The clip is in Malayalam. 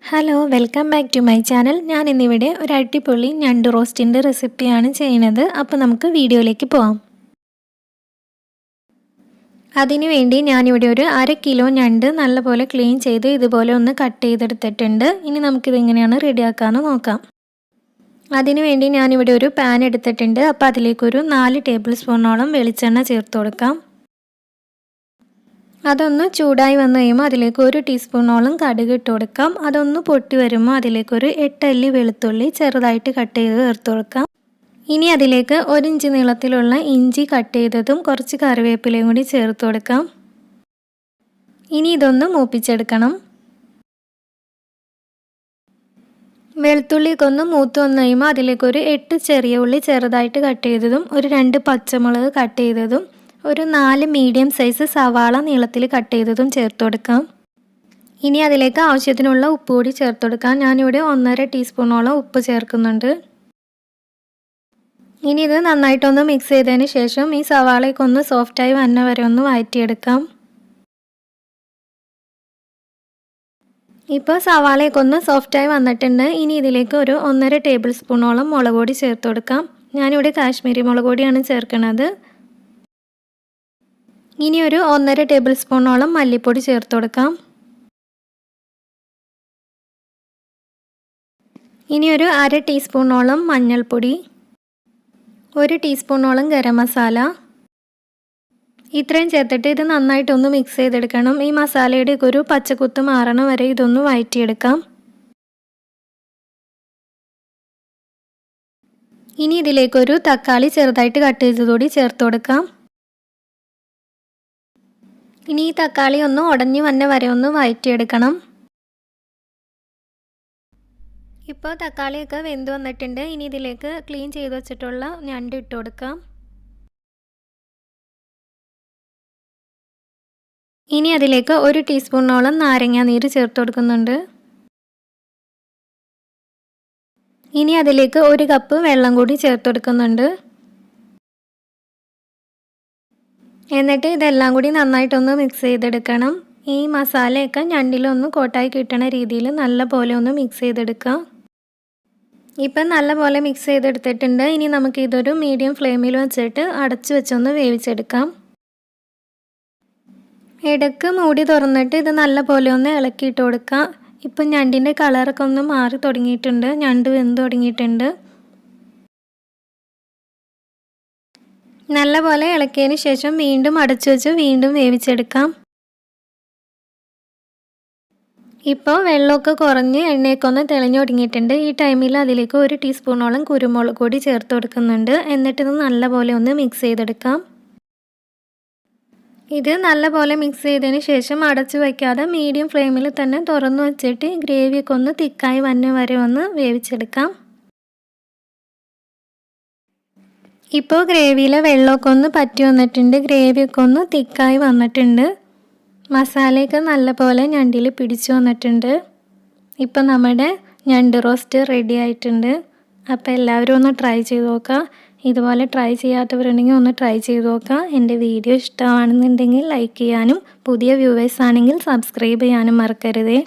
Hello welcome back to my channel. ഞാൻ ഇന്നിവിടെ ഒരു അടിപൊളി ഞണ്ട് റോസ്റ്റിൻ്റെ റെസിപ്പിയാണ് ചെയ്യുന്നത്. അപ്പോൾ നമുക്ക് വീഡിയോയിലേക്ക് പോകാം. അതിനു വേണ്ടി ഞാനിവിടെ ഒരു 1/2 കിലോ ഞണ്ട് നല്ലപോലെ ക്ലീൻ ചെയ്ത് ഇതുപോലെ ഒന്ന് കട്ട് ചെയ്തെടുത്തിട്ടുണ്ട്. ഇനി നമുക്കിതെങ്ങനെയാണ് റെഡിയാക്കാമെന്ന് നോക്കാം. അതിനു വേണ്ടി ഞാനിവിടെ ഒരു പാൻ എടുത്തിട്ടുണ്ട്. അപ്പോൾ അതിലേക്കൊരു 4 ടേബിൾ സ്പൂണോളം വെളിച്ചെണ്ണ ചേർത്ത് കൊടുക്കാം. അതൊന്ന് ചൂടായി വന്നു കഴിയുമ്പോൾ അതിലേക്ക് 1 ടീസ്പൂണോളം കടുക് ഇട്ട് കൊടുക്കാം. അതൊന്ന് പൊട്ടി വരുമ്പോൾ അതിലേക്കൊരു 8 അല്ലി വെളുത്തുള്ളി ചെറുതായിട്ട് കട്ട് ചെയ്ത് ചേർത്ത് കൊടുക്കാം. ഇനി അതിലേക്ക് 1 ഇഞ്ച് നീളത്തിലുള്ള ഇഞ്ചി കട്ട് ചെയ്തതും കുറച്ച് കറിവേപ്പിലയും കൂടി ചേർത്ത് കൊടുക്കാം. ഇനി ഇതൊന്ന് മൂപ്പിച്ചെടുക്കണം. വെളുത്തുള്ളിയൊക്കെ ഒന്ന് മൂത്ത് വന്നു കഴിയുമ്പോൾ അതിലേക്കൊരു 8 ചെറിയ ഉള്ളി ചെറുതായിട്ട് കട്ട് ചെയ്തതും ഒരു 2 പച്ചമുളക് കട്ട് ചെയ്തതും ഒരു 4 മീഡിയം സൈസ് സവാള നീളത്തിൽ കട്ട് ചെയ്തതും ചേർത്ത് കൊടുക്കാം. ഇനി അതിലേക്ക് ആവശ്യത്തിനുള്ള ഉപ്പ് കൂടി ചേർത്ത് കൊടുക്കാം. ഞാനിവിടെ 1.5 ടീസ്പൂണോളം ഉപ്പ് ചേർക്കുന്നുണ്ട്. ഇനി ഇത് നന്നായിട്ടൊന്ന് മിക്സ് ചെയ്തതിന് ശേഷം ഈ സവാളയൊക്കെ ഒന്ന് സോഫ്റ്റായി വന്ന വരെ ഒന്ന് വഴറ്റിയെടുക്കാം. ഇപ്പോൾ സവാളയൊക്കെ ഒന്ന് സോഫ്റ്റായി വന്നിട്ടുണ്ട്. ഇനി ഇതിലേക്ക് ഒരു 1.5 ടേബിൾ സ്പൂണോളം മുളക് പൊടി ചേർത്ത് കൊടുക്കാം. ഞാനിവിടെ കാശ്മീരി മുളക് പൊടിയാണ് ചേർക്കുന്നത്. ഇനി ഒരു 1.5 ടേബിൾ സ്പൂണോളം മല്ലിപ്പൊടി ചേർത്ത് കൊടുക്കാം. ഇനി ഒരു 1/2 ടീസ്പൂണോളം മഞ്ഞൾപ്പൊടി, 1 ടീസ്പൂണോളം ഗരം മസാല, ഇത്രയും ചേർത്തിട്ട് ഇത് നന്നായിട്ടൊന്ന് മിക്സ് ചെയ്തെടുക്കണം. ഈ മസാലയുടെ ഒരു പച്ചക്കുത്ത് മാറണ വരെ ഇതൊന്ന് വഴറ്റിയെടുക്കാം. ഇനി ഇതിലേക്കൊരു തക്കാളി ചെറുതായിട്ട് കട്ട് ചെയ്തതോടെ ചേർത്ത് കൊടുക്കാം. ഇനി ഈ തക്കാളി ഒന്ന് ഉടഞ്ഞു വന്ന വരെ ഒന്ന് വഴറ്റിയെടുക്കണം. ഇപ്പോൾ തക്കാളിയൊക്കെ വെന്ത് വന്നിട്ടുണ്ട്. ഇനി ഇതിലേക്ക് ക്ലീൻ ചെയ്ത് വെച്ചിട്ടുള്ള ഞണ്ട് ഇട്ട് കൊടുക്കാം. ഇനി അതിലേക്ക് 1 ടീസ്പൂണോളം നാരങ്ങാ നീര് ചേർത്ത് കൊടുക്കുന്നുണ്ട്. ഇനി അതിലേക്ക് 1 കപ്പ് വെള്ളം കൂടി ചേർത്ത് കൊടുക്കുന്നുണ്ട്. എന്നിട്ട് ഇതെല്ലാം കൂടി നന്നായിട്ടൊന്ന് മിക്സ് ചെയ്തെടുക്കണം. ഈ മസാലയൊക്കെ ഞണ്ടിലൊന്ന് കോട്ടായി കിട്ടണ രീതിയിൽ നല്ല പോലെ ഒന്ന് മിക്സ് ചെയ്തെടുക്കാം. ഇപ്പം നല്ല പോലെ മിക്സ് ചെയ്തെടുത്തിട്ടുണ്ട്. ഇനി നമുക്ക് ഇതൊരു മീഡിയം ഫ്ലെയിമിൽ വെച്ചിട്ട് അടച്ചു വെച്ചൊന്ന് വേവിച്ചെടുക്കാം. ഇടയ്ക്ക് മൂടി തുറന്നിട്ട് ഇത് നല്ല പോലെ ഒന്ന് ഇളക്കിയിട്ട് കൊടുക്കാം. ഇപ്പം ഞണ്ടിൻ്റെ കളറൊക്കെ ഒന്ന് മാറി തുടങ്ങിയിട്ടുണ്ട്. ഞണ്ട് വെന്ത് തുടങ്ങിയിട്ടുണ്ട്. നല്ലപോലെ ഇളക്കിയതിന് ശേഷം വീണ്ടും അടച്ചു വെച്ച് വീണ്ടും വേവിച്ചെടുക്കാം. ഇപ്പോൾ വെള്ളമൊക്കെ കുറഞ്ഞ് എണ്ണയൊക്കെ ഒന്ന് തെളിഞ്ഞു തുടങ്ങിയിട്ടുണ്ട്. ഈ ടൈമിൽ അതിലേക്ക് 1 ടീസ്പൂണോളം കുരുമുളക് പൊടി ചേർത്ത് കൊടുക്കുന്നുണ്ട്. എന്നിട്ടിത് നല്ലപോലെ ഒന്ന് മിക്സ് ചെയ്തെടുക്കാം. ഇത് നല്ലപോലെ മിക്സ് ചെയ്തതിന് ശേഷം അടച്ചു വയ്ക്കാതെ മീഡിയം ഫ്ലെയിമിൽ തന്നെ തുറന്നു വച്ചിട്ട് ഗ്രേവിയൊക്കെ ഒന്ന് തിക്കായി വന്ന വരെ ഒന്ന് വേവിച്ചെടുക്കാം. ഇപ്പോൾ ഗ്രേവിയിലെ വെള്ളമൊക്കെ ഒന്ന് പറ്റി വന്നിട്ടുണ്ട്. ഗ്രേവിയൊക്കെ ഒന്ന് തിക്കായി വന്നിട്ടുണ്ട്. മസാലയൊക്കെ നല്ലപോലെ ഞണ്ടിൽ പിടിച്ചു വന്നിട്ടുണ്ട്. ഇപ്പം നമ്മുടെ ഞണ്ട് റോസ്റ്റ് റെഡി ആയിട്ടുണ്ട്. അപ്പോൾ എല്ലാവരും ഒന്ന് ട്രൈ ചെയ്ത് നോക്കുക. ഇതുപോലെ ട്രൈ ചെയ്യാത്തവരുണ്ടെങ്കിൽ ഒന്ന് ട്രൈ ചെയ്ത് നോക്കുക. എൻ്റെ വീഡിയോ ഇഷ്ടമാണെന്നുണ്ടെങ്കിൽ ലൈക്ക് ചെയ്യാനും പുതിയ വ്യൂവേഴ്സ് ആണെങ്കിൽ സബ്സ്ക്രൈബ് ചെയ്യാനും മറക്കരുതേ.